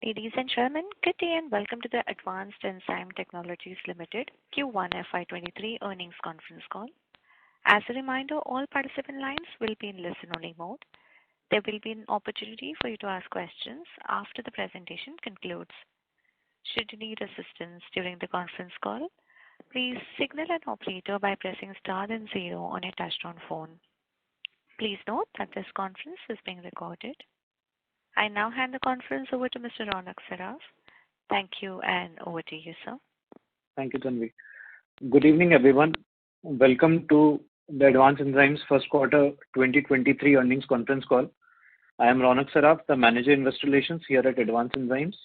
Ladies and gentlemen, good day and welcome to the Advanced Enzyme Technologies Limited Q1 FY23 earnings conference call. As a reminder, all participant lines will be in listen-only mode. There will be an opportunity for you to ask questions after the presentation concludes. Should you need assistance during the conference call, please signal an operator by pressing star then 0 on your touchtone phone. Please note that this conference is being recorded. I now hand the conference over to Mr. Ronak Saraf. Thank you, and over to you, sir. Thank you, Tanvi. Good evening, everyone. Welcome to the Advanced Enzymes first quarter 2023 earnings conference call. I am Ronak Saraf, the Manager Investor Relations here at Advanced Enzymes.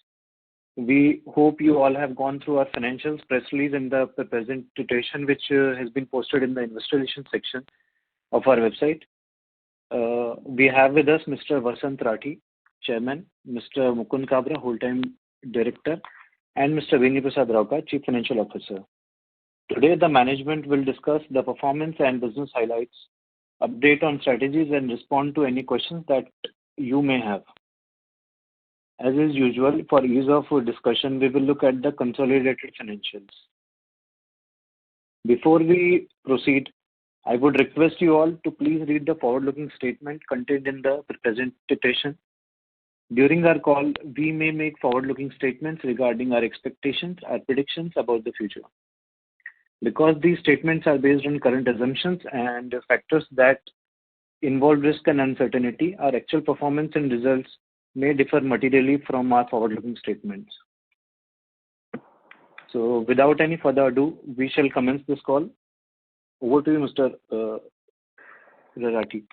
We hope you all have gone through our financials, press release, and the presentation which has been posted in the Investor Relations section of our website. We have with us Mr. Vasant Rathi, Chairman, Mr. Mukund Kabra, Whole-Time Director, and Mr. Veni Prasad Rauka, Chief Financial Officer. Today, the management will discuss the performance and business highlights, update on strategies, and respond to any questions that you may have. As is usual, for ease of discussion, we will look at the consolidated financials. Before we proceed, I would request you all to please read the forward-looking statement contained in the presentation. During our call, we may make forward-looking statements regarding our expectations or predictions about the future. Because these statements are based on current assumptions and factors that involve risk and uncertainty, our actual performance and results may differ materially from our forward-looking statements. So, without any further ado, we shall commence this call. Over to you, Mr. Rathi.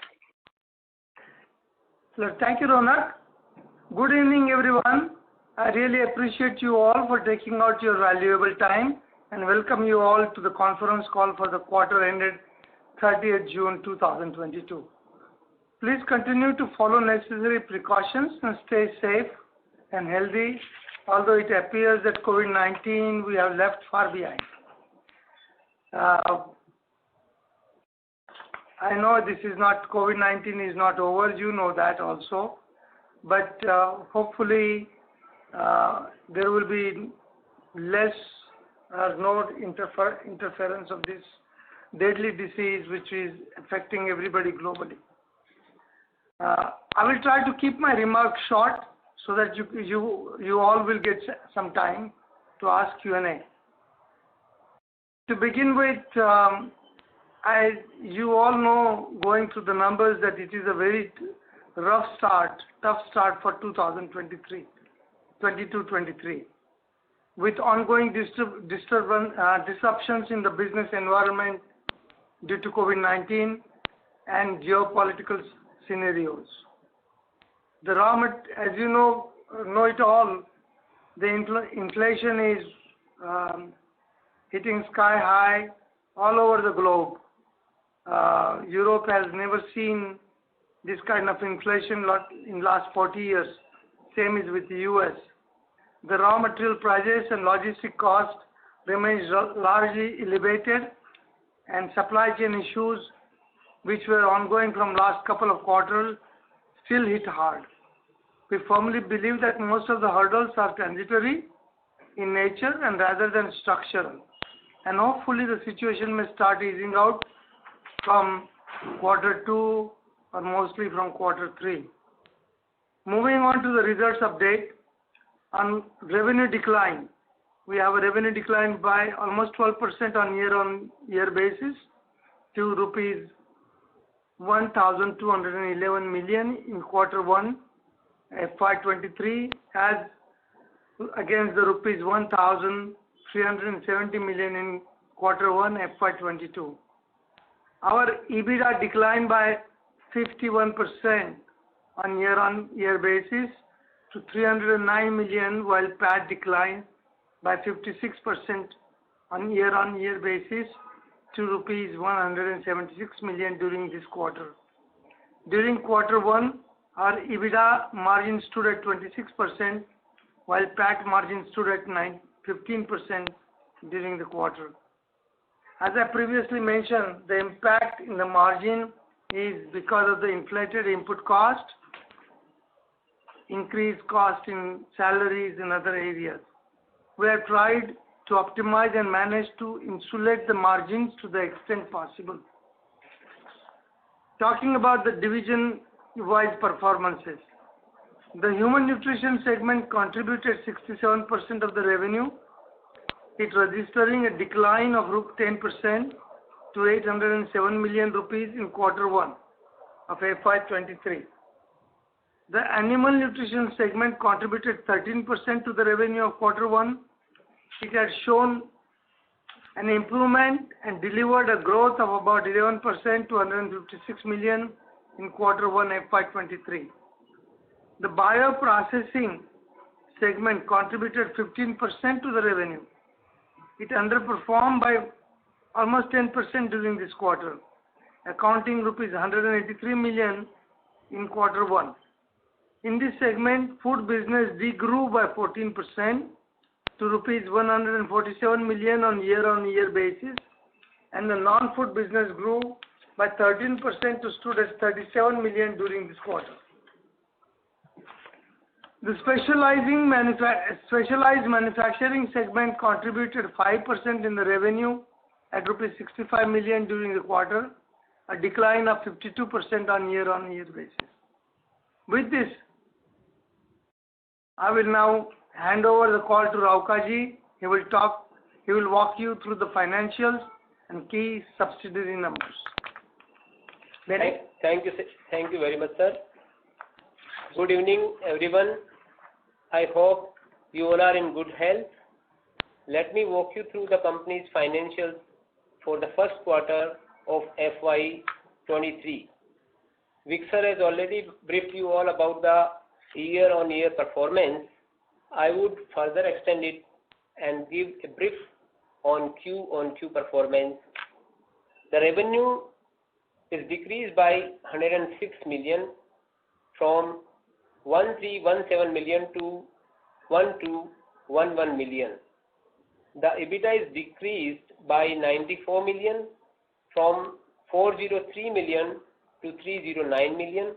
Thank you, Ronak. Good evening, everyone. I really appreciate you all for taking out your valuable time and welcome you all to the conference call for the quarter ended 30th June 2022. Please continue to follow necessary precautions and stay safe and healthy, although it appears that COVID-19 we have left far behind. I know this is not, COVID-19 is not over, you know that also. But hopefully there will be less or no interference of this deadly disease which is affecting everybody globally. I will try to keep my remarks short so that you all will get some time to ask Q&A. To begin with, you all know, going through the numbers, that it is a very tough start for 2022-23, with ongoing disruptions in the business environment due to COVID-19 and geopolitical scenarios. As you know it all, the inflation is hitting sky high all over the globe. Europe has never seen this kind of inflation in last 40 years. Same is with the US. The raw material prices and logistic cost remains largely elevated, and supply chain issues which were ongoing from last couple of quarters still hit hard. We firmly believe that most of the hurdles are transitory in nature and rather than structural, and hopefully the situation may start easing out from quarter 2 or mostly from quarter 3. Moving on to the results update. On revenue decline, we have a revenue decline by almost 12% on year-on-year basis to rupees 1,211 million in quarter 1 FY23 as against the rupees 1,370 million in quarter 1 FY22. Our EBITDA declined by 51% on year-on-year basis to 309 million, while PAT declined by 56% on year-on-year basis to rupees 176 million during this quarter. During quarter 1, our EBITDA margin stood at 26%, while PAT margin stood at 15% during the quarter. As I previously mentioned, the impact in the margin is because of the inflated input cost increased cost in salaries and other areas. We have tried to optimize and manage to insulate the margins to the extent possible. Talking about the division-wise performances, the human nutrition segment contributed 67% of the revenue, it registering a decline of 10% to 807 million rupees in Q1 of FY23. The animal nutrition segment contributed 13% to the revenue of Q1. It has shown an improvement and delivered a growth of about 11% to 156 million in Q1 FY23. The bioprocessing segment contributed 15% to the revenue. It underperformed by almost 10% during this quarter, accounting rupees 183 million in Q1. In this segment, food business degrew by 14% to rupees 147 million on year-on-year basis, and the non-food business grew by 13% to stood at 37 million during this quarter. The specialized manufacturing segment contributed 5% in the revenue at rupees 65 million during the quarter, a decline of 52% on year-on-year basis. With this, I will now hand over the call to Raukaji. He will walk you through the financials and key subsidiary numbers. Thank you very much, sir. Good evening, everyone. I hope you all are in good health. Let me walk you through the company's financials for the first quarter of FY23. Vic sir has already briefed you all about the year-on-year performance. I would further extend it and give a brief on Q-on-Q performance. The revenue is decreased by 106 million from 1317 million to 1211 million. The EBITDA is decreased by 94 million from 403 million to 309 million.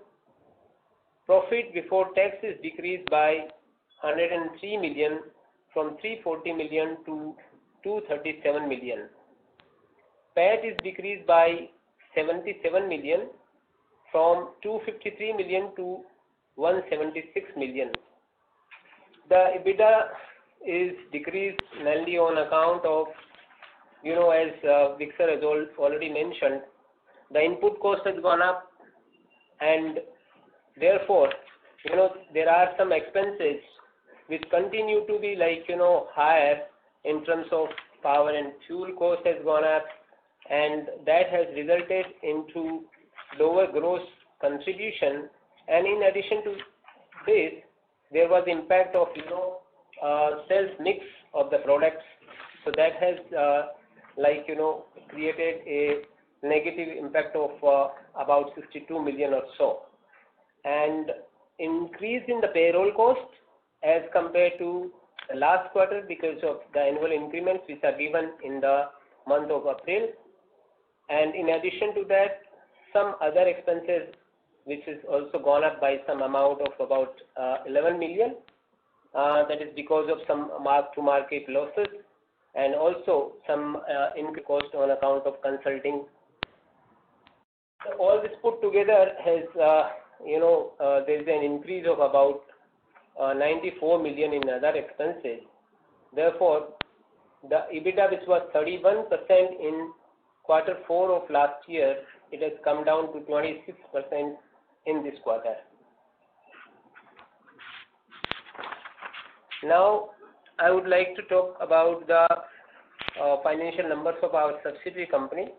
Profit before tax is decreased by 103 million from 340 million to 237 million. PAT is decreased by 77 million from 253 million to 176 million. The EBITDA is decreased mainly on account of, as Vic sir has already mentioned, the input cost has gone up, and therefore, there are some expenses which continue to be higher in terms of power and fuel cost has gone up, and that has resulted into lower gross contribution. And in addition to this, there was impact of sales mix of the products, so that has created a negative impact of about 62 million or so, and increase in the payroll cost as compared to the last quarter because of the annual increments which are given in the month of April. And in addition to that, some other expenses which has also gone up by some amount of about 11 million. That is because of some mark-to-market losses and also some increased cost on account of consulting. So all this put together has, there is an increase of about 94 million in other expenses. Therefore, the EBITDA, which was 31% in Q4 of last year, it has come down to 26% in this quarter. Now, I would like to talk about the financial numbers of our subsidiary company.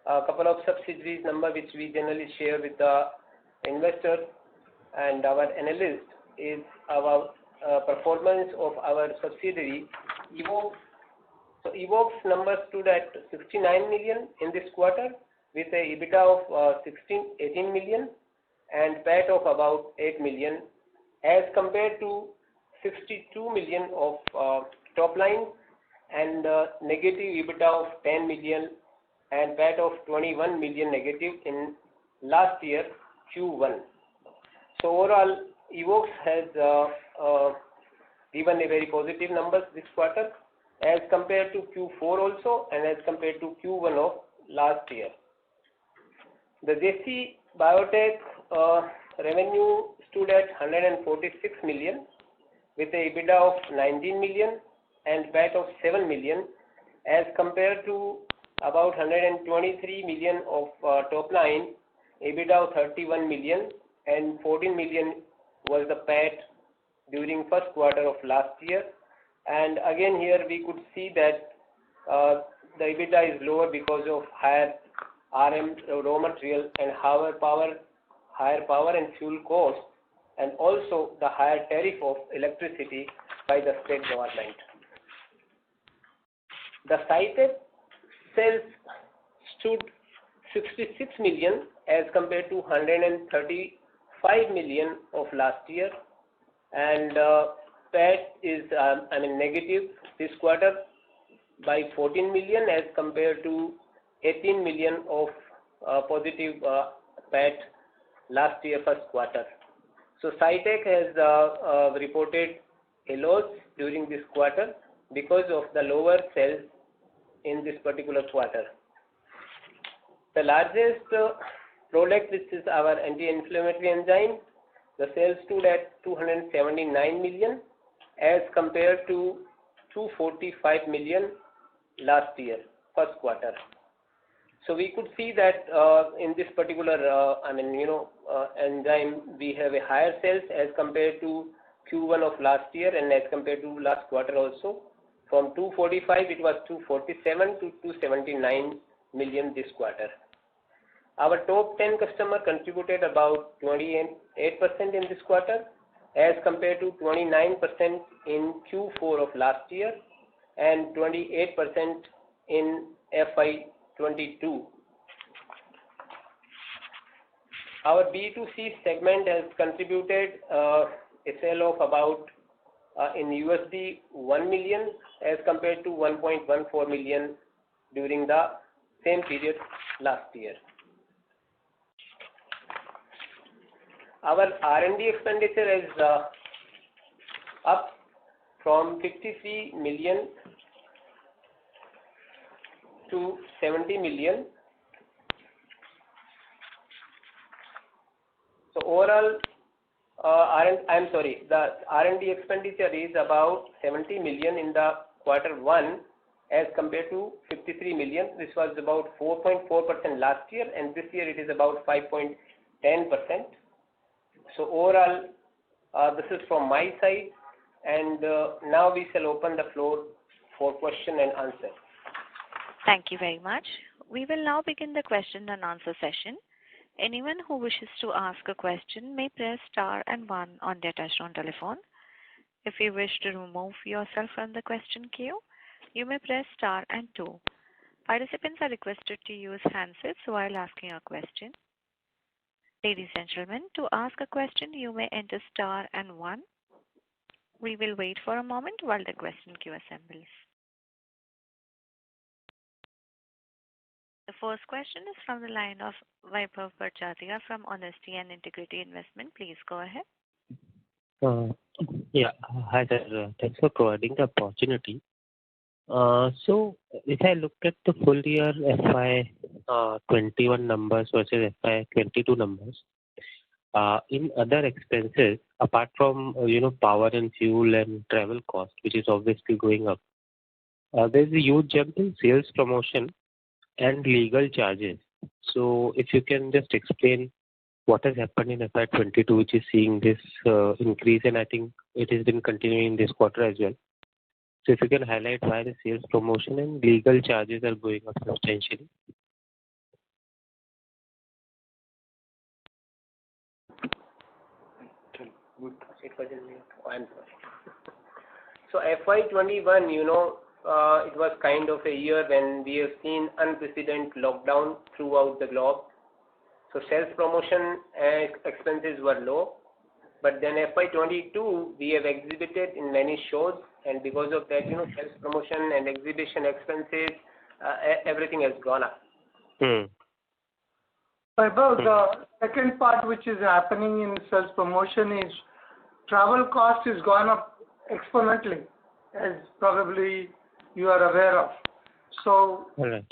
A couple of subsidiaries number which we generally share with the investors and our analysts is our performance of our subsidiary Evox. So Evox numbers stood at 69 million in this quarter with a EBITDA of 18 million and PAT of about 8 million as compared to 62 million of top line and negative EBITDA of 10 million and PAT of 21 million negative in last year Q1. So overall, Evox has given a very positive numbers this quarter as compared to Q4 also and as compared to Q1 of last year. The JC Biotech revenue stood at 146 million with a EBITDA of 19 million and PAT of 7 million as compared to about 123 million of top line, EBITDA of 31 million and 14 million was the PAT during first quarter of last year. And again here we could see that the EBITDA is lower because of higher RM raw material and higher power and fuel costs, and also the higher tariff of electricity by the state government. The cited sales stood 66 million as compared to 135 million of last year, and PAT is negative this quarter by 14 million as compared to 18 million of positive PAT last year first quarter. So SciTech has reported a loss during this quarter because of the lower sales in this particular quarter. The largest product, which is our anti-inflammatory enzyme, the sales stood at 279 million as compared to 245 million last year first quarter. So we could see that in this particular enzyme we have a higher sales as compared to Q1 of last year and as compared to last quarter also. From 245 it was 247 to 279 million this quarter. Our top 10 customer contributed about 28% in this quarter as compared to 29% in Q4 of last year and 28% in FY22. Our B2C segment has contributed a sale of about in USD 1 million as compared to 1.14 million during the same period last year. Our R&D expenditure is up from 53 million to 70 million. So overall, the R&D expenditure is about 70 million in the quarter one as compared to 53 million. This was about 4.4% last year, and this year it is about 5.10%. So overall, this is from my side, and now we shall open the floor for question and answer. Thank you very much. We will now begin the question and answer session. Anyone who wishes to ask a question may press star and 1 on their touchtone telephone. If you wish to remove yourself from the question queue, you may press star and 2. Participants are requested to use handsets while asking a question. Ladies and gentlemen, to ask a question, you may enter star and 1. We will wait for a moment while the question queue assembles. The first question is from the line of Vaibhav Barjatya from Honesty and Integrity Investment. Please go ahead. Hi sir. Thanks for providing the opportunity. So if I look at the full year FY21 numbers versus FY22 numbers, in other expenses, apart from power and fuel and travel cost, which is obviously going up, there's a huge jump in sales promotion and legal charges. So if you can just explain what has happened in FY22, which is seeing this increase, and I think it has been continuing this quarter as well. So if you can highlight why the sales promotion and legal charges are going up substantially. So FY21, it was kind of a year when we have seen unprecedented lockdown throughout the globe. So sales promotion expenses were low, but then FY22 we have exhibited in many shows, and because of that, sales promotion and exhibition expenses, everything has gone up. About the second part which is happening in sales promotion is travel cost has gone up exponentially, as probably you are aware of. So, Alright.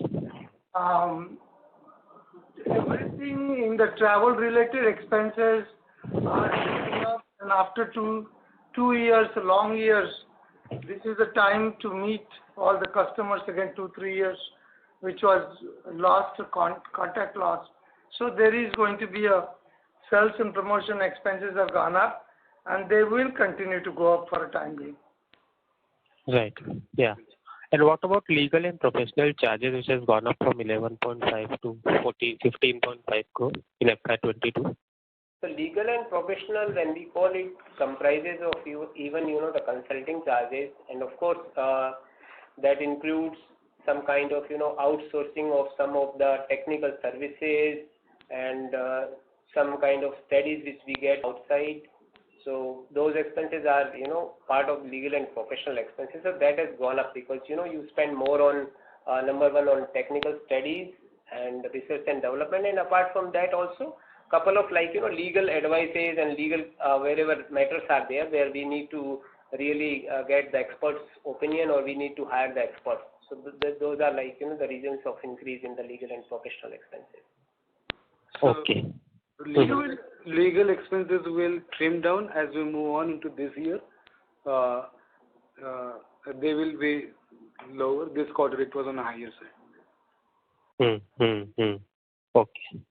everything in the travel-related expenses are going up, and after two years, long years, this is the time to meet all the customers again. 2-3 years, which was lost contact loss. So there is going to be a sales and promotion expenses have gone up, and they will continue to go up for a time being. Right. Yeah. And what about legal and professional charges, which has gone up from 11.5 to 15.5 crore in FY22? So legal and professional, when we call it, comprises of even the consulting charges, and of course that includes some kind of outsourcing of some of the technical services and some kind of studies which we get outside. So those expenses are part of legal and professional expenses. So that has gone up because you spend more on number one on technical studies and research and development, and apart from that also couple of legal advices and legal wherever matters are there where we need to really get the experts' opinion, or we need to hire the experts. So those are the reasons of increase in the legal and professional expenses. Okay. Legal expenses will trim down as we move on into this year. They will be lower. This quarter it was on a higher side. Okay.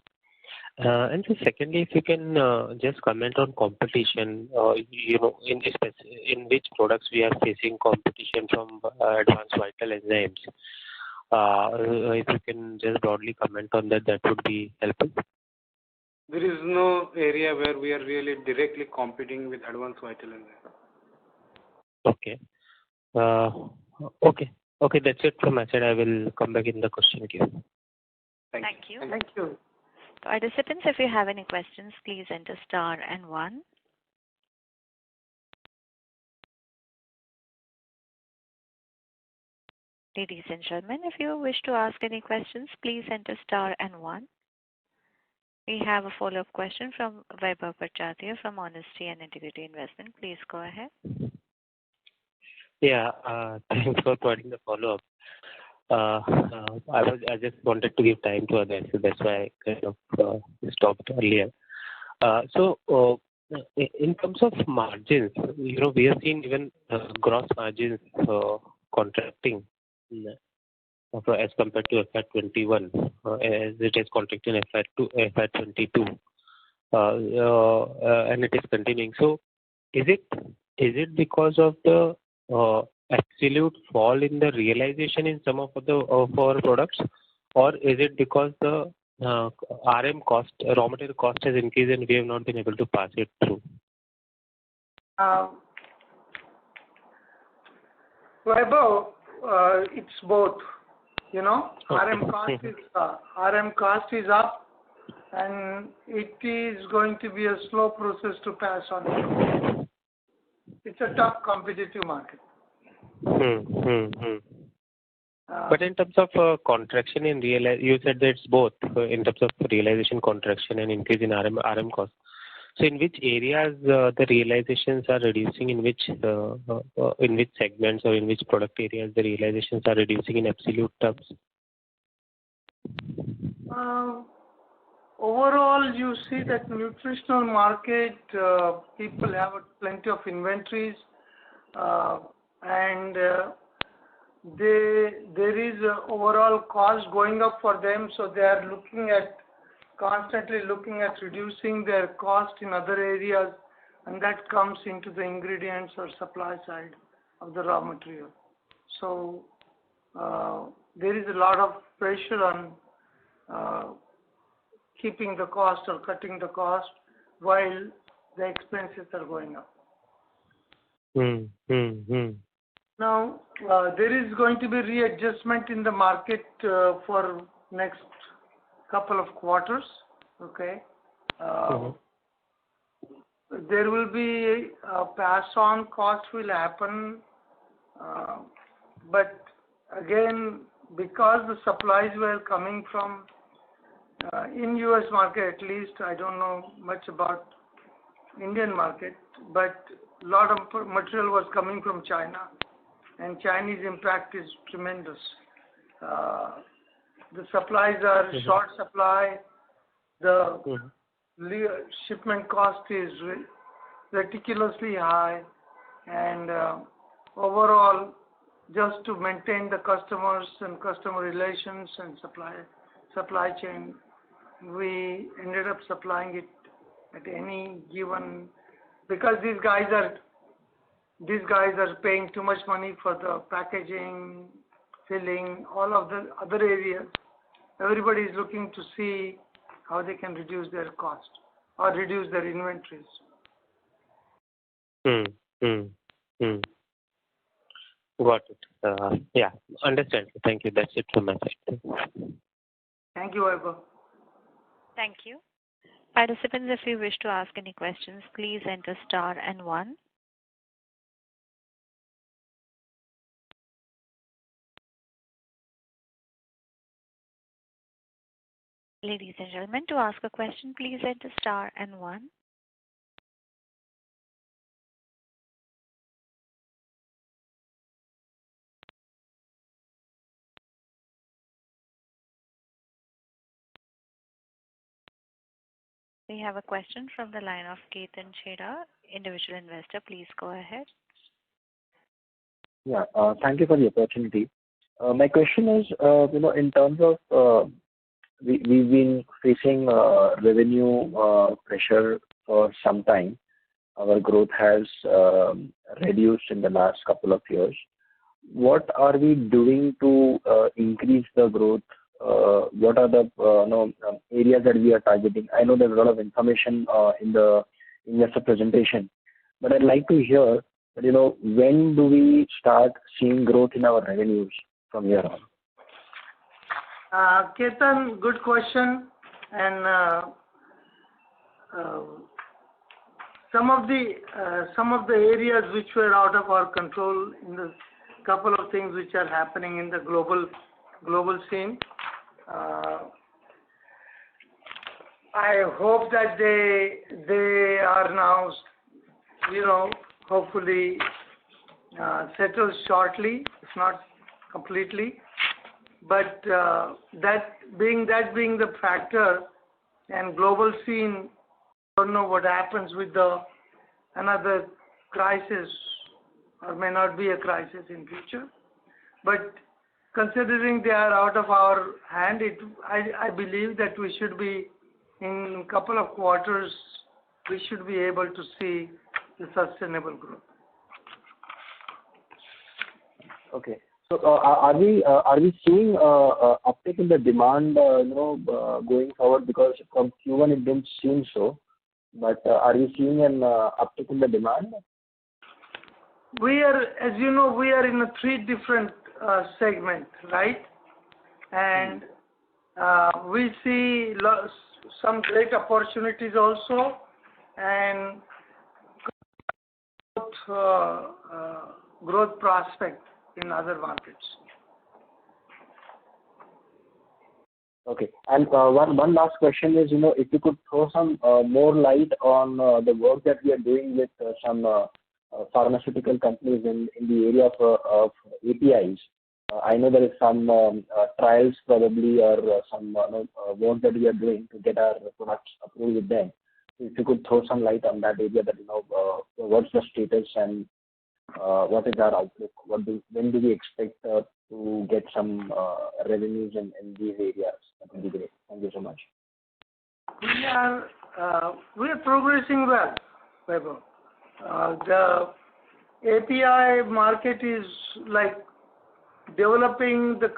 And so secondly, if you can just comment on competition, in which products we are facing competition from advanced vital enzymes. If you can just broadly comment on that, that would be helpful. There is no area where we are really directly competing with advanced vital enzymes. Okay. Okay, that's it from my side. I will come back in the question queue. Thank you. Thank you. Participants, if you have any questions, please enter star and 1. Ladies and gentlemen, if you wish to ask any questions, please enter star and 1. We have a follow-up question from Vaibhav Bhattacharya from Honesty and Integrity Investment. Please go ahead. Yeah, thanks for providing the follow-up. I just wanted to give time to others, so that's why I kind of stopped earlier. So in terms of margins, we have seen even gross margins contracting as compared to FY21, as it is contracting FY22, and it is continuing. So is it because of the absolute fall in the realization in some of our products, or is it because the RM cost, raw material cost has increased and we have not been able to pass it through? Vaibhav, it's both. RM cost is up, and it is going to be a slow process to pass on. It's a tough competitive market. But in terms of contraction in you said that it's both in terms of realization contraction and increase in RM cost. So in which areas the realizations are reducing? In which segments or in which product areas the realizations are reducing in absolute terms? Overall, you see that nutritional market, people have plenty of inventories, and there is overall cost going up for them, so they are constantly looking at reducing their cost in other areas, and that comes into the ingredients or supply side of the raw material. So there is a lot of pressure on keeping the cost or cutting the cost while the expenses are going up. Now, there is going to be readjustment in the market for next couple of quarters. Okay. There will be a pass-on cost will happen, but again, because the supplies were coming from in U.S. market, at least I don't know much about Indian market, but a lot of material was coming from China, and Chinese impact is tremendous. The supplies are short supply. The shipment cost is ridiculously high, and overall, just to maintain the customers and customer relations and supply chain, we ended up supplying it at any given, because these guys are paying too much money for the packaging, filling, all of the other areas. Everybody is looking to see how they can reduce their cost or reduce their inventories. Got it. Yeah, understand. Thank you. That's it from my side. Thank you, Vaibhav. Thank you. Participants, if you wish to ask any questions, please enter star and 1. Ladies and gentlemen, to ask a question, please enter star and 1. We have a question from the line of Ketan Chheda, individual investor. Please go ahead. Yeah, thank you for the opportunity. My question is, in terms of we've been facing revenue pressure for some time. Our growth has reduced in the last couple of years. What are we doing to increase the growth? What are the areas that we are targeting? I know there's a lot of information in the investor presentation, but I'd like to hear that, when do we start seeing growth in our revenues from here on? Ketan, good question. And some of the areas which were out of our control in the couple of things which are happening in the global scene. I hope that they are now, hopefully settled shortly, if not completely. But that being the factor, and global scene, don't know what happens with another crisis, or may not be a crisis in future. But considering they are out of our hand, I believe that we should be, in a couple of quarters, we should be able to see the sustainable growth. Okay. So are we seeing uptick in the demand, going forward? Because from Q1 it didn't seem so, but are we seeing an uptick in the demand? We are, as you know, we are in a 3 different segments, right? And we see some great opportunities also, and growth prospect in other markets. Okay. And one last question is, if you could throw some more light on the work that we are doing with some pharmaceutical companies in the area of APIs. I know there is some trials probably, or some work that we are doing to get our products approved with them. If you could throw some light on that area, that what's the status and what is our outlook? When do we expect to get some revenues in these areas? That would be great. Thank you so much. We are progressing well, Vaibhav. The API market is like developing the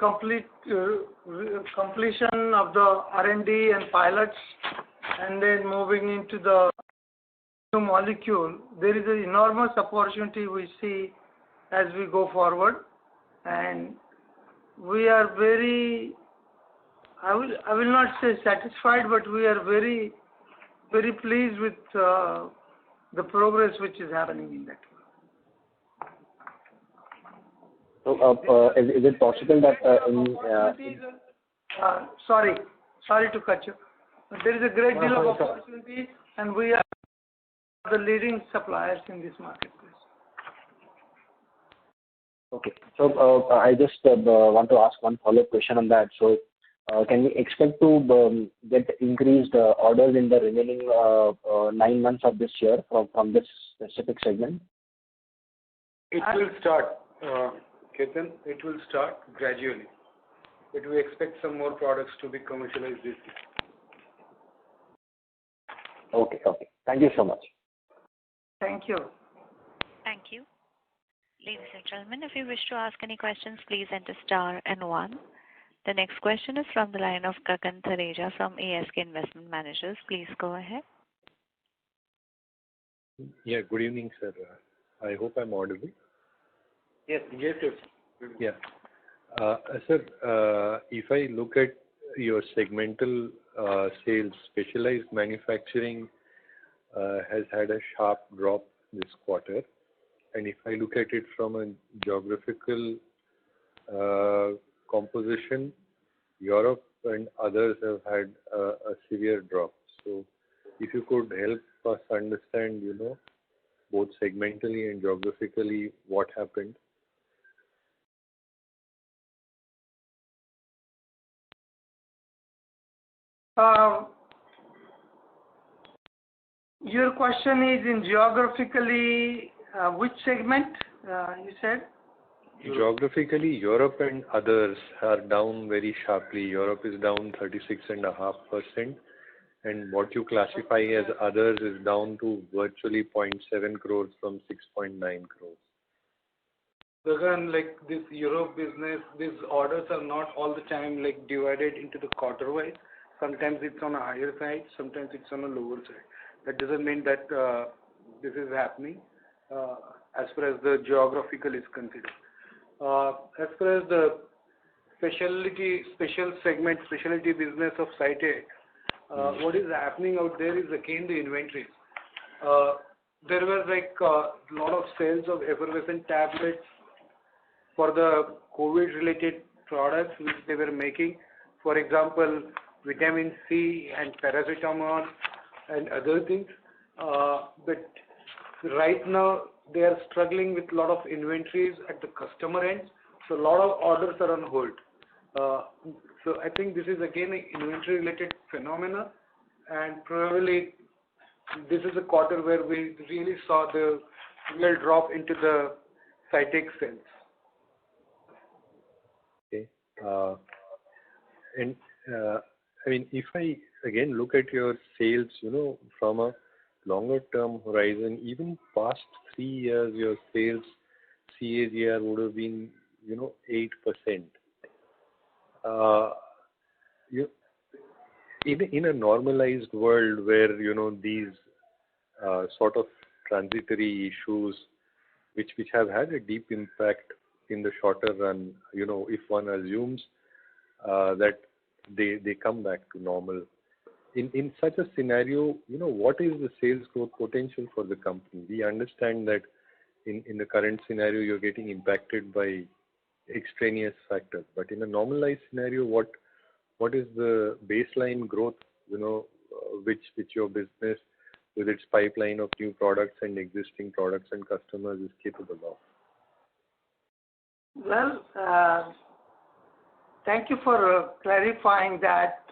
completion of the R&D and pilots, and then moving into the new molecule. There is an enormous opportunity we see as we go forward, and we are very, I will not say satisfied, but we are very, very pleased with the progress which is happening in that. So, is it possible that sorry to cut you. But there is a great deal of opportunity, and we are the leading suppliers in this marketplace. Okay. So I just want to ask one follow-up question on that. So can we expect to get increased orders in the remaining 9 months of this year from this specific segment? It will start, Ketan, it will start gradually. But we expect some more products to be commercialized this year. Okay. Thank you so much. Thank you. Thank you. Ladies and gentlemen, if you wish to ask any questions, please enter star and 1. The next question is from the line of Gagan Thareja from ASK Investment Managers. Please go ahead. Yeah, good evening, sir. I hope I'm audible. Yes. Yeah. Sir, if I look at your segmental sales, specialized manufacturing has had a sharp drop this quarter. And if I look at it from a geographical composition, Europe and others have had a severe drop. So if you could help us understand, both segmentally and geographically what happened. Your question is in geographically which segment you said? Geographically, Europe and others are down very sharply. Europe is down 36.5%, and what you classify as others is down to virtually 0.7 crores from 6.9 crores. Again, like this Europe business, these orders are not all the time like divided into the quarter wise. Sometimes it's on a higher side, sometimes it's on a lower side. That doesn't mean that this is happening as far as the geographical is considered. As far as the specialty business of SciTech, what is happening out there is again the inventory. There was like a lot of sales of effervescent tablets for the COVID-related products which they were making. For example, vitamin C and paracetamol and other things. But right now they are struggling with a lot of inventories at the customer end. So a lot of orders are on hold. So I think this is again an inventory related phenomena, and probably this is a quarter where we really saw the real drop into the SciTech sales. Okay. I mean, if I again look at your sales, from a longer term horizon, even past 3 years, your sales CAGR would have been, 8%. In a normalized world where, these sort of transitory issues, which have had a deep impact in the shorter run, if one assumes that they come back to normal. In such a scenario, what is the sales growth potential for the company? We understand that in the current scenario, you're getting impacted by extraneous factors. But in a normalized scenario, what is the baseline growth, which your business with its pipeline of new products and existing products and customers is capable of? Well, thank you for clarifying that.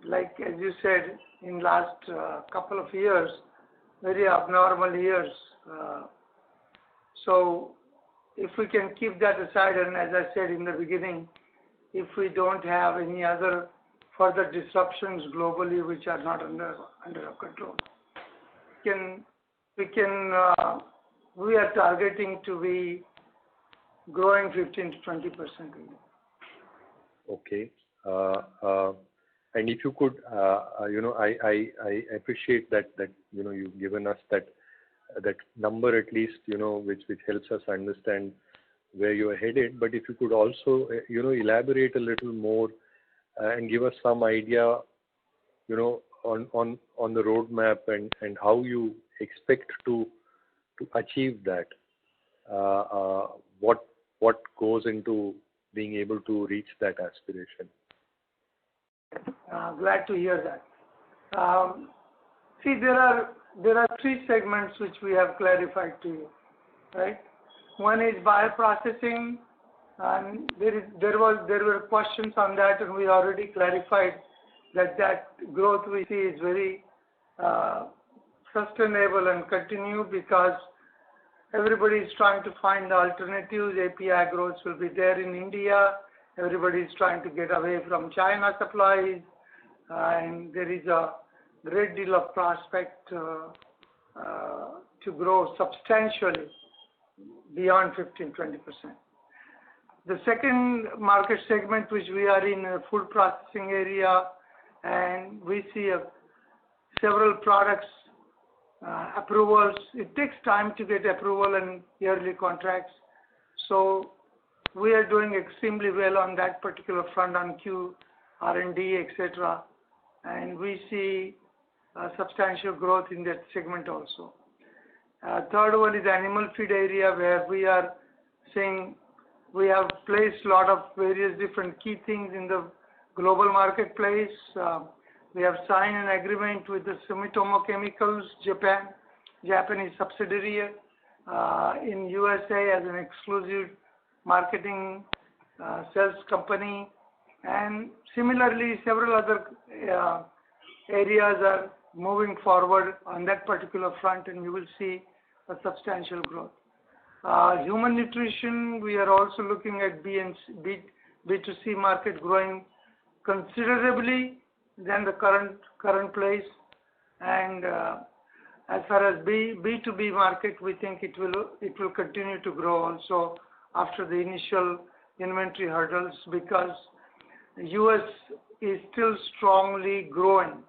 Like as you said, in last couple of years, very abnormal years. So if we can keep that aside, and as I said in the beginning, if we don't have any other further disruptions globally which are not under our control, we are targeting to be growing 15 to 20%. Okay. And if you could, I appreciate that you've given us that number at least, which helps us understand where you are headed. But if you could also, elaborate a little more and give us some idea, on the roadmap and how you expect to achieve that. What goes into being able to reach that aspiration? Glad to hear that. See, there are there are three segments which we have clarified to you, right? One is bioprocessing, and there were questions on that, and we already clarified that growth we see is very sustainable and continue because everybody is trying to find alternatives. API growth will be there in India. Everybody is trying to get away from China supplies, and there is a great deal of prospect to grow substantially beyond 15-20%. The second market segment which we are in, food processing area, and we see several products approvals. It takes time to get approval and yearly contracts. So we are doing extremely well on that particular front on Q, R&D, etc. And we see substantial growth in that segment also. Third one is animal feed area, where we are saying we have placed a lot of various different key things in the global marketplace. We have signed an agreement with the Sumitomo Chemicals, Japanese subsidiary in USA as an exclusive marketing sales company. And similarly, several other areas are moving forward on that particular front, and you will see a substantial growth. Human nutrition, we are also looking at B2C market growing considerably than the current place, and as far as B2B market, we think it will continue to grow also after the initial inventory hurdles, because the US is still strongly growing,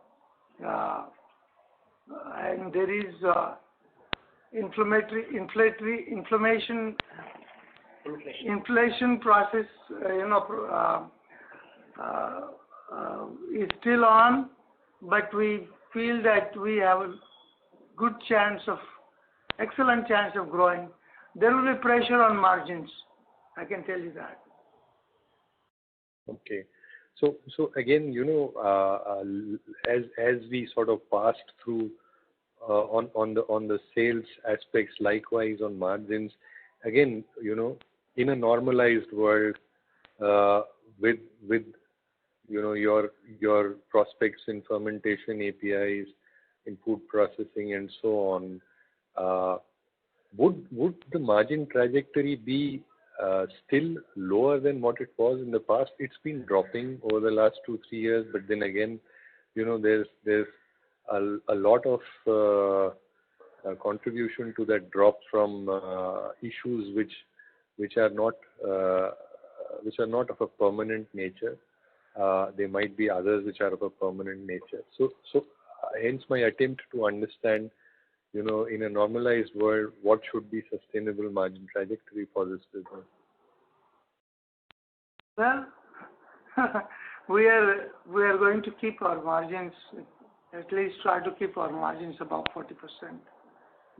and there is inflation process, is still on, but we feel that we have a excellent chance of growing. There will be pressure on margins, I can tell you that. Okay. So again, as we sort of passed through on the sales aspects, likewise on margins, again, in a normalized world, with your prospects in fermentation, APIs, in food processing, and so on, would the margin trajectory be still lower than what it was in the past? It's been dropping over the last 2-3 years, but then again, there's a lot of contribution to that drop from issues which are not of a permanent nature. There might be others which are of a permanent nature. So hence my attempt to understand, in a normalized world, what should be sustainable margin trajectory for this business? Well, we are going to keep our margins, at least try to keep our margins above 40%.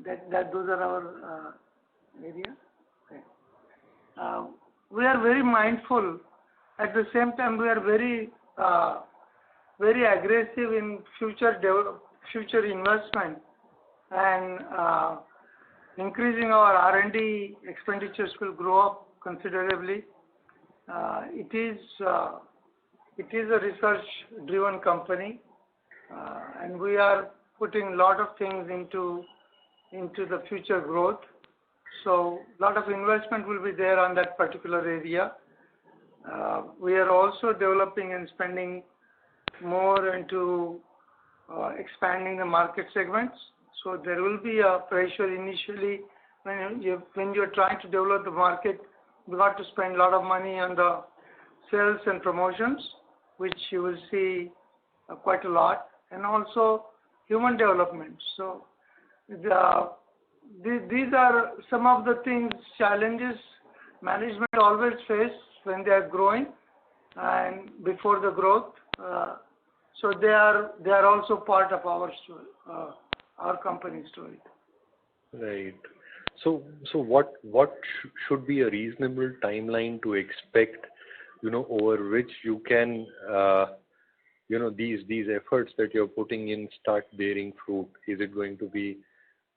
Those are our area. Okay. We are very mindful. At the same time, we are very aggressive in future investment, and increasing our R&D expenditures will grow up considerably. It is a research-driven company, and we are putting a lot of things into the future growth. So a lot of investment will be there on that particular area. We are also developing and spending more into expanding the market segments. So there will be a pressure initially when you're trying to develop the market. You got to spend a lot of money on the sales and promotions, which you will see quite a lot, and also human development. So these are some of the challenges management always face when they are growing and before the growth. So they are also part of our story, our company story. Right. So what should be a reasonable timeline to expect, over which you can these efforts that you're putting in start bearing fruit? Is it going to be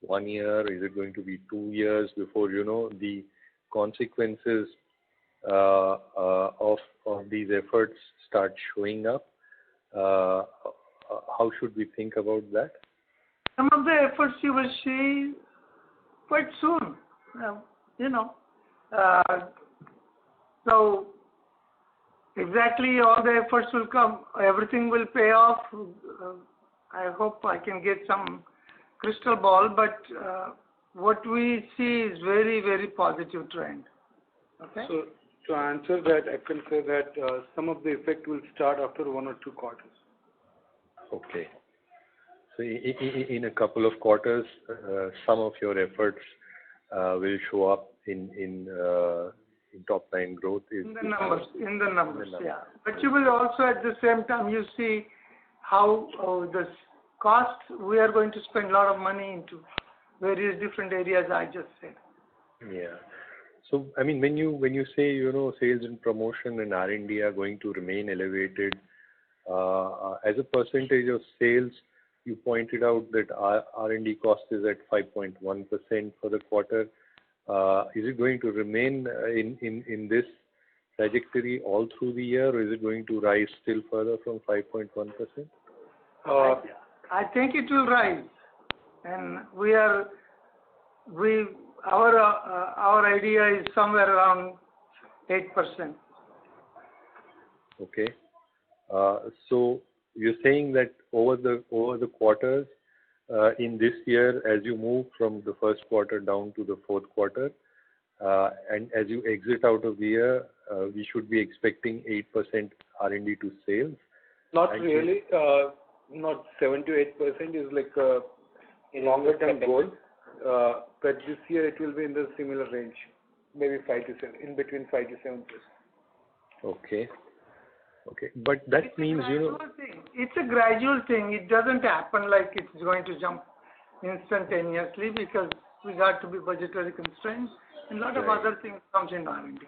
1 year? Is it going to be 2 years before the consequences of these efforts start showing up? How should we think about that? Some of the efforts you will see quite soon. So exactly all the efforts will come. Everything will pay off. I hope I can get some crystal ball, but what we see is very, very positive trend. Okay. So to answer that, I can say that some of the effect will start after 1 or 2 quarters. Okay. So in a couple of quarters, some of your efforts will show up in top line growth. In the numbers, yeah. But you will also at the same time you see how the cost we are going to spend a lot of money into various different areas I just said. Yeah. So I mean, when you say sales and promotion and R&D are going to remain elevated as a percentage of sales, you pointed out that R&D cost is at 5.1% for the quarter. Is it going to remain in this trajectory all through the year, or is it going to rise still further from 5.1%? I think it will rise, and our idea is somewhere around 8%. Okay. So you're saying that over the quarters in this year, as you move from the first quarter down to the fourth quarter, and as you exit out of the year, we should be expecting 8% R&D to sales? Not really. Not 7 to 8% is like a longer term goal. But this year it will be in the similar range, maybe 5 to 7, in between 5 to 7%. Okay. But that means it's a gradual thing. It doesn't happen like it's going to jump instantaneously because we got to be budgetary constraints and a lot of other things comes in R&D.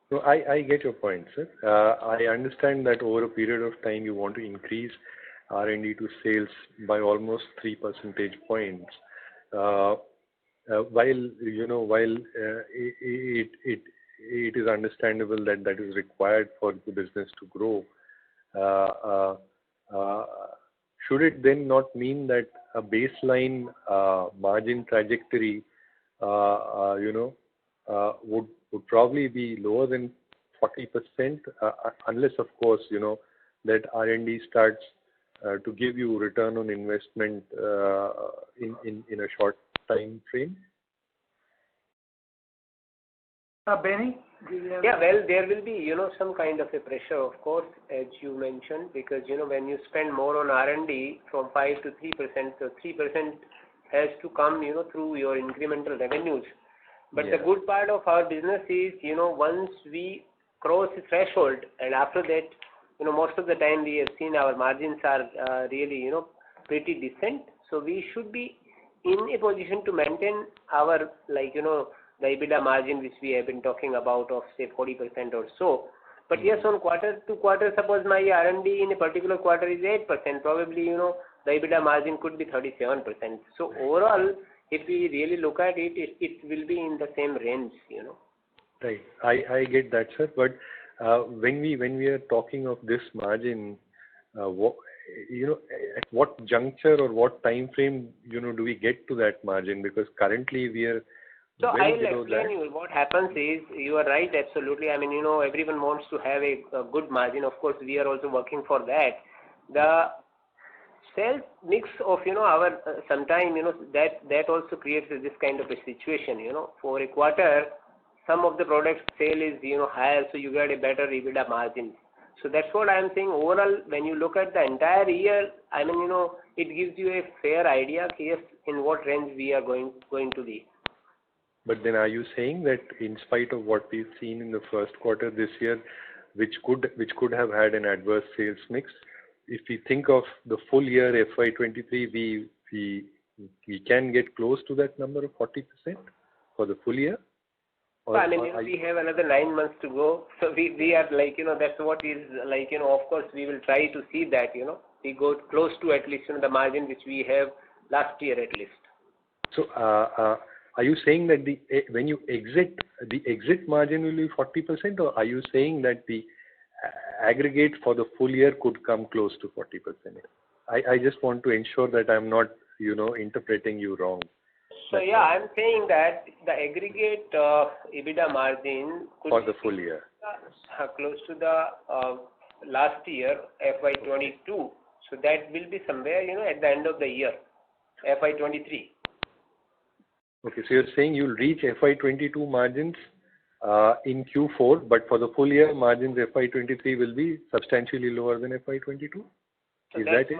So I get your point, sir. I understand that over a period of time you want to increase R&D to sales by almost 3 percentage points. While it is understandable that is required for the business to grow, should it then not mean that a baseline margin trajectory would probably be lower than 40%, unless of course that R&D starts to give you return on investment in a short time frame? Benny? Yeah, well, there will be, some kind of a pressure, of course, as you mentioned, because, when you spend more on R&D from 5 to 3%, so 3% has to come, through your incremental revenues. But the good part of our business is, once we cross the threshold, and after that, most of the time we have seen our margins are really, pretty decent. So we should be in a position to maintain our, the EBITDA margin which we have been talking about of say 40% or so. But yes, on quarter to quarter, suppose my R&D in a particular quarter is 8%, probably, the EBITDA margin could be 37%. So overall, if we really look at it, it will be in the same range, Right. I get that, sir. But when we are talking of this margin, at what juncture or what time frame, do we get to that margin? Because currently we are so I'll explain you. What happens is, you are right, absolutely. I mean, everyone wants to have a good margin. Of course, we are also working for that. The sales mix of, our sometime, that also creates this kind of a situation, For a quarter, some of the products sale is, higher, so you get a better EBITDA margin. So that's what I am saying. Overall, when you look at the entire year, I mean, it gives you a fair idea, yes, in what range we are going to be. But then are you saying that in spite of what we've seen in the first quarter this year, which could have had an adverse sales mix, if we think of the full year FY23, we can get close to that number of 40% for the full year? I mean, we have another 9 months to go. So we are like, that's what is like, of course, we will try to see that, we go close to at least the margin which we have last year at least. So, are you saying that when you exit, the exit margin will be 40%, or are you saying that the aggregate for the full year could come close to 40%? I just want to ensure that I'm not, interpreting you wrong. So yeah, I'm saying that the aggregate EBITDA margin could for the full year close to the last year FY22. So that will be somewhere at the end of the year FY23. Okay, so you're saying you'll reach FY22 margins in Q4, but for the full year margins FY23 will be substantially lower than FY22. So is that it?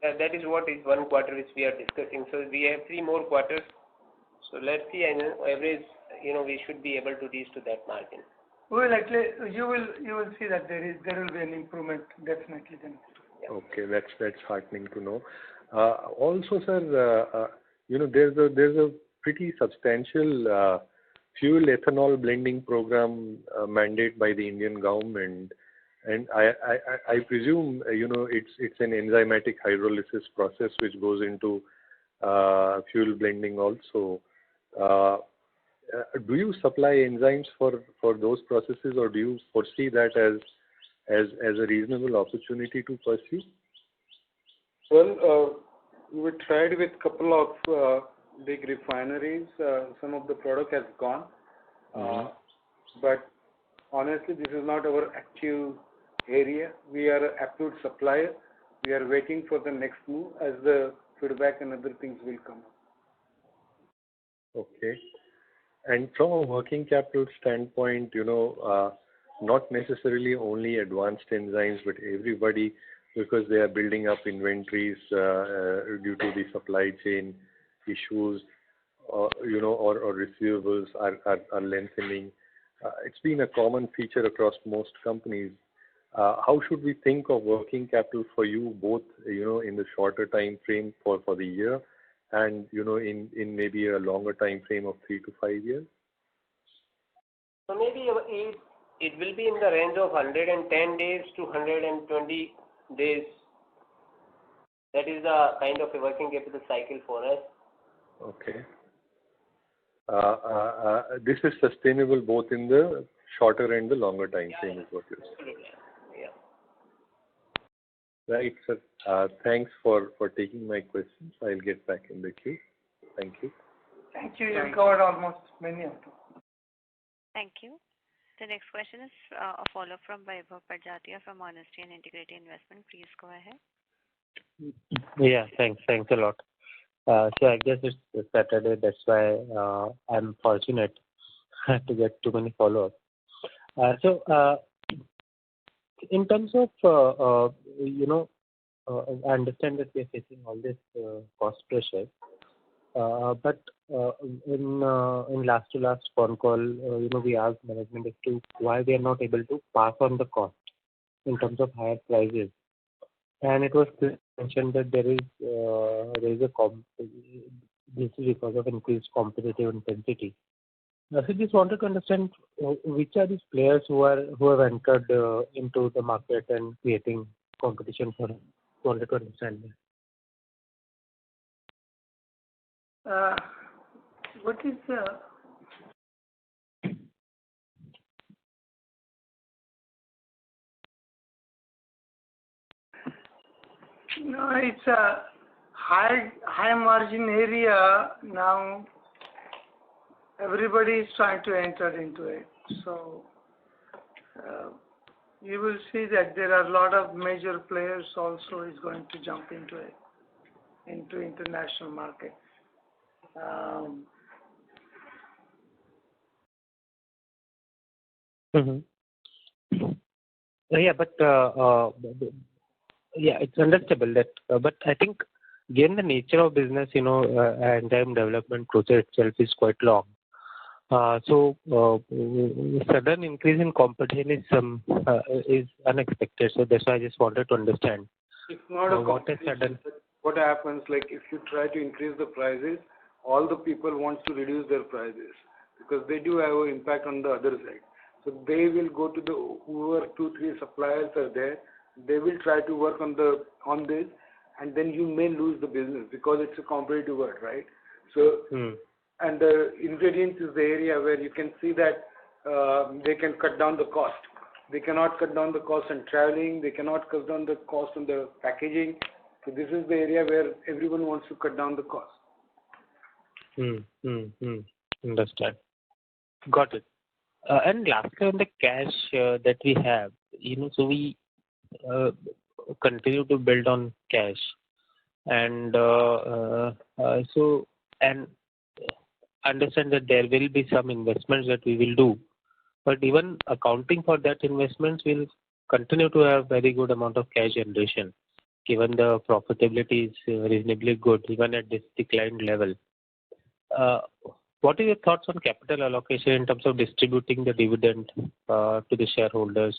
That is what is one quarter which we are discussing. So we have 3 more quarters. So let's see, average, we should be able to reach to that margin. Well, actually, you will see that there will be an improvement definitely then. Yeah. Okay, that's heartening to know. Also, sir, there's a pretty substantial fuel ethanol blending program mandate by the Indian government, and I presume it's an enzymatic hydrolysis process which goes into fuel blending also. Do you supply enzymes for those processes, or do you foresee that as a reasonable opportunity to pursue? Well, we tried with couple of big refineries. Some of the product has gone, but honestly, this is not our active area. We are an approved supplier. We are waiting for the next move as the feedback and other things will come up. Okay. And from a working capital standpoint, not necessarily only advanced enzymes, but everybody, because they are building up inventories due to the supply chain issues, or receivables are lengthening. It's been a common feature across most companies. How should we think of working capital for you, both in the shorter time frame for the year, and in maybe a longer time frame of 3 to 5 years? So maybe it will be in the range of 110 days to 120 days. That is the kind of a working capital cycle for us. Okay. This is sustainable both in the shorter and the longer time frame, is what you're saying. Absolutely. Yeah. Right, sir. Thanks for taking my questions. I'll get back in the queue. Thank you. Thank you. You covered almost many of them. Thank you. The next question is a follow-up from Vaibhav Pajatia from Honesty and Integrity Investment. Please go ahead. Yeah, thanks a lot. So I guess it's Saturday, that's why I'm fortunate to get too many follow-ups. In terms of, I understand that we are facing all this cost pressure, but in last phone call, we asked management as to why they are not able to pass on the cost in terms of higher prices, and it was mentioned that there is this is because of increased competitive intensity. So just wanted to understand which are these players who have entered into the market and creating competition for. Wanted to understand that. What is it's a high margin area now. Everybody is trying to enter into it. So you will see that there are a lot of major players also is going to jump into it, into international market. Yeah, but it's understandable that, but I think given the nature of business, enzyme development process itself is quite long. So sudden increase in competition is unexpected. So that's why I just wanted to understand. It's not a competition. What happens, like if you try to increase the prices, all the people want to reduce their prices. because they do have an impact on the other side. So they will go to the whoever 2-3 suppliers are there. They will try to work on this, and then you may lose the business because it's a competitive world, right? So and the ingredients is the area where you can see that they can cut down the cost. They cannot cut down the cost on traveling. They cannot cut down the cost on the packaging. So this is the area where everyone wants to cut down the cost. Understand. Got it. And lastly, on the cash that we have, so we continue to build on cash, and understand that there will be some investments that we will do, but even accounting for that investments will continue to have very good amount of cash generation, given the profitability is reasonably good even at this declined level. What are your thoughts on capital allocation in terms of distributing the dividend to the shareholders,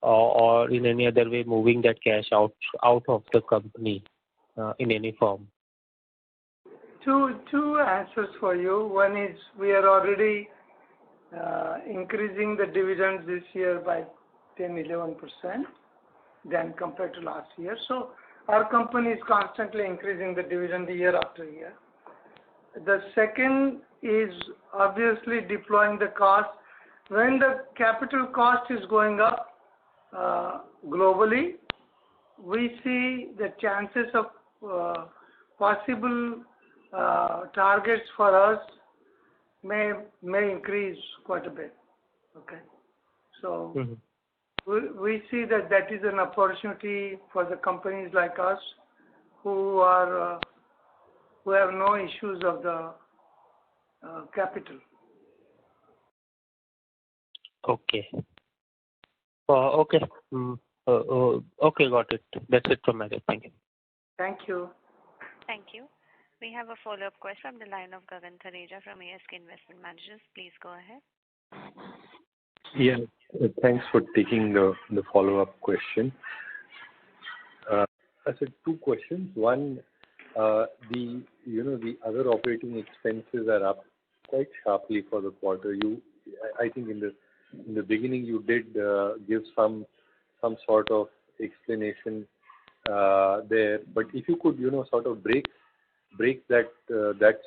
or in any other way moving that cash out of the company in any form? Two answers for you. One is we are already increasing the dividends this year by 10-11% than compared to last year. So our company is constantly increasing the dividend year after year. The second is obviously deploying the cost. When the capital cost is going up globally, we see the chances of possible targets for us may increase quite a bit. Okay, so we see that is an opportunity for the companies like us who have no issues of the capital. Okay. Okay. Okay, got it. That's it from my side. Thank you. Thank you. Thank you. We have a follow-up question from the line of Gagan Thareja from ASK Investment Managers. Please go ahead. Yeah, thanks for taking the follow-up question. I said two questions. One, the other operating expenses are up quite sharply for the quarter. I think in the beginning you did give some sort of explanation there, but if you could sort of break that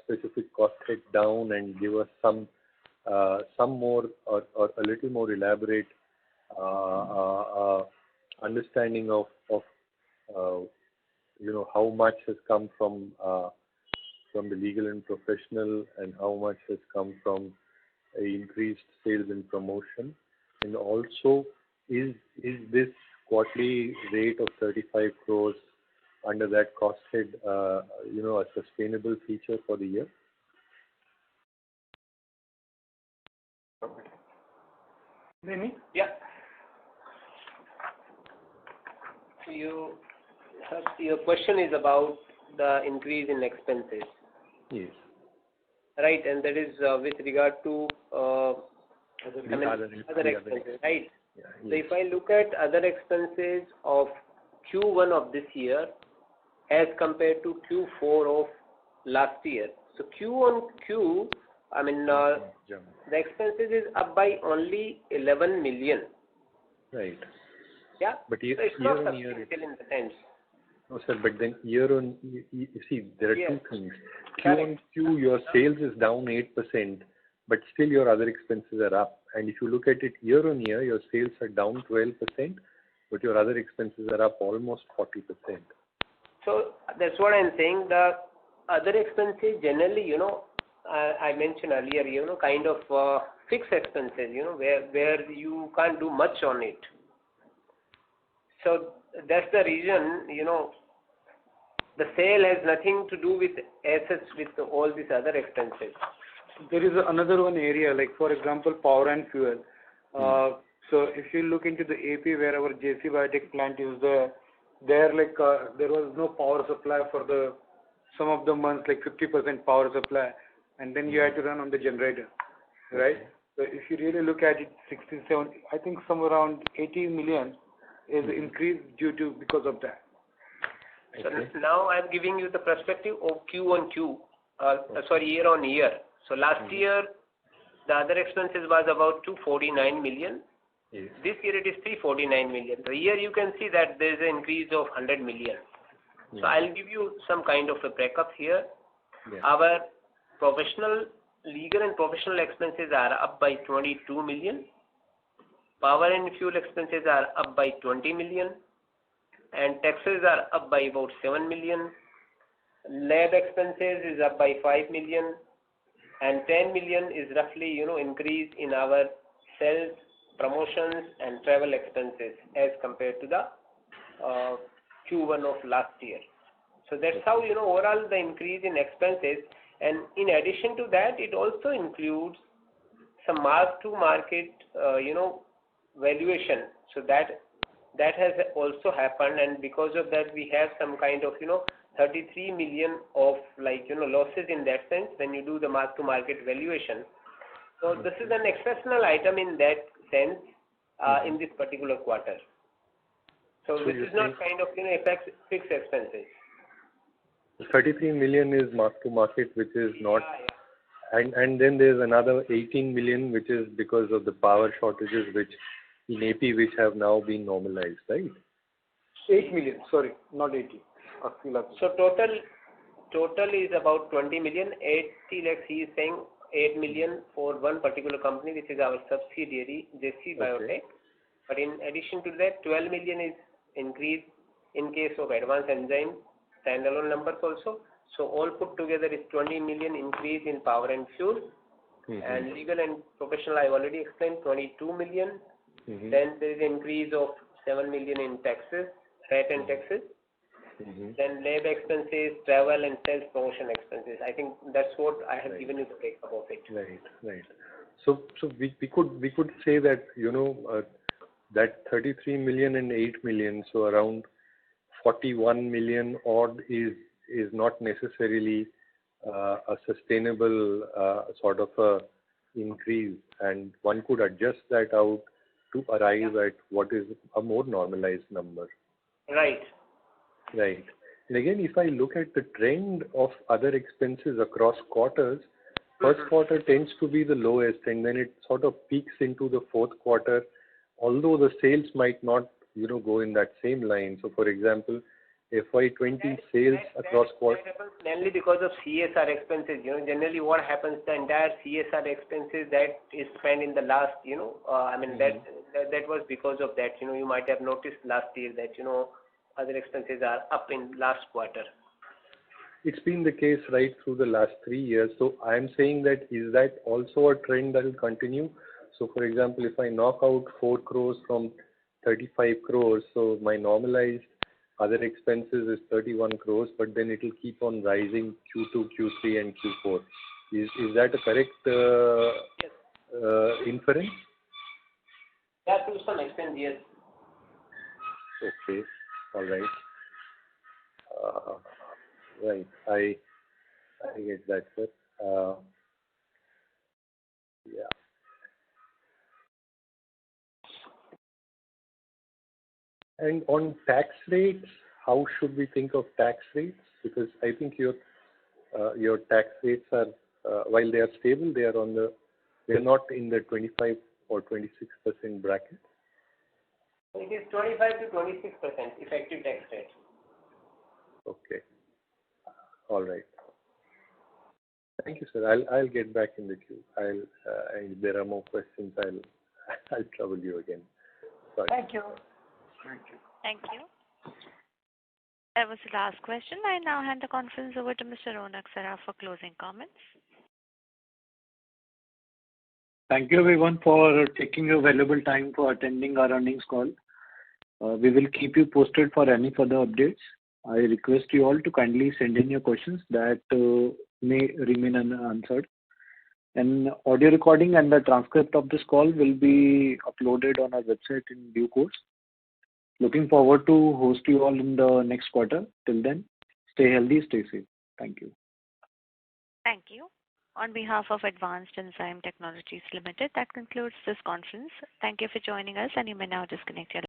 specific cost head down and give us some more or a little more elaborate understanding of how much has come from the legal and professional, and how much has come from increased sales and promotion, and also is this quarterly rate of 35 crores under that cost head a sustainable feature for the year? Benny? Yeah. So your question is about the increase in expenses. Yes. Right, and that is with regard to other expenses, right? Yeah, so if I look at other expenses of Q1 of this year as compared to Q4 of last year, so Q on Q, the expenses is up by only 11 million. Right. Yeah. But so it's not substantial in the sense. No, sir, but then year on, you see, there are two things. Q Correct. on Q, your sales is down 8%, but still your other expenses are up. And if you look at it year on year, your sales are down 12%, but your other expenses are up almost 40%. So that's what I'm saying. The other expenses generally, I mentioned earlier, kind of fixed expenses, where you can't do much on it. So that's the reason, the sale has nothing to do with assets with all these other expenses. There is another one area, like for example, power and fuel. So if you look into the AP where our JC Biotech plant is there was no power supply for some of the months, like 50% power supply, and then you had to run on the generator, right? So if you really look at it, 67, I think somewhere around 80 million is increased because of that. So now I'm giving you the perspective of Q on Q, year on year. So last year the other expenses was about 249 million. Yes. This year it is 349 million. So here you can see that there is an increase of 100 million. So I'll give you some kind of a breakup here. Yeah. Our legal and professional expenses are up by 22 million. Power and fuel expenses are up by 20 million. And taxes are up by about 7 million. Lab expenses is up by 5 million. And 10 million is roughly, increase in our sales, promotions and travel expenses as compared to the Q1 of last year. So that's how, overall the increase in expenses. And in addition to that, it also includes some mark-to-market, valuation. So that has also happened, and because of that, we have some kind of, 33 million of losses in that sense when you do the mark-to-market valuation. So this is an exceptional item in that sense in this particular quarter. So this is not kind of, affects fixed expenses. 33 million is mark to market, which is not, and then there's another 18 million, which is because of the power shortages, which in AP, which have now been normalized, right? 8 million, sorry, not 80. So total is about 20 million. 80 lakhs, he is saying 8 million for one particular company, which is our subsidiary, JC Biotech. Okay. But in addition to that, 12 million is increase in case of Advanced Enzyme standalone numbers also. So all put together is 20 million increase in power and fuel. And legal and professional, I already explained, 22 million. Then there is increase of 7 million in taxes, VAT and taxes. Then lab expenses, travel and sales promotion expenses. I think that's what I have given you the breakup of it. Right. So we could say that, that 33 million and 8 million, so around 41 million odd is not necessarily a sustainable sort of a increase, and one could adjust that out to arrive at what is a more normalized number. Right. And again, if I look at the trend of other expenses across quarters, first quarter tends to be the lowest, and then it sort of peaks into the fourth quarter, although the sales might not, go in that same line. So, for example, FY20 sales across quarters. That happens mainly because of CSR expenses. Generally what happens, the entire CSR expenses that is spent in the last, that was because of that. You might have noticed last year that, other expenses are up in last quarter. It's been the case right through the last 3 years. So I'm saying that is that also a trend that will continue? So for example, if I knock out 4 crores from 35 crores, so my normalized other expenses is 31 crores, but then it will keep on rising Q2, Q3 and Q4. Is that a correct inference? Yeah, to some extent, yes. Okay. All right. Right. I get that, sir. Yeah. And on tax rates, how should we think of tax rates? Because I think your tax rates are, while they are stable, they are not in the 25 or 26% bracket. It is 25 to 26% effective tax rate. Okay. All right. Thank you, sir. I'll get back in the queue. If there are more questions, I'll trouble you again. Sorry. Thank you. Thank you. That was the last question. I now hand the conference over to Mr. Ronak Saraf for closing comments. Thank you everyone for taking your valuable time for attending our earnings call. We will keep you posted for any further updates. I request you all to kindly send in your questions that may remain unanswered. An audio recording and the transcript of this call will be uploaded on our website in due course. Looking forward to host you all in the next quarter. Till then, stay healthy, stay safe. Thank you. Thank you. On behalf of Advanced Enzyme Technologies Limited, that concludes this conference. Thank you for joining us, and you may now disconnect your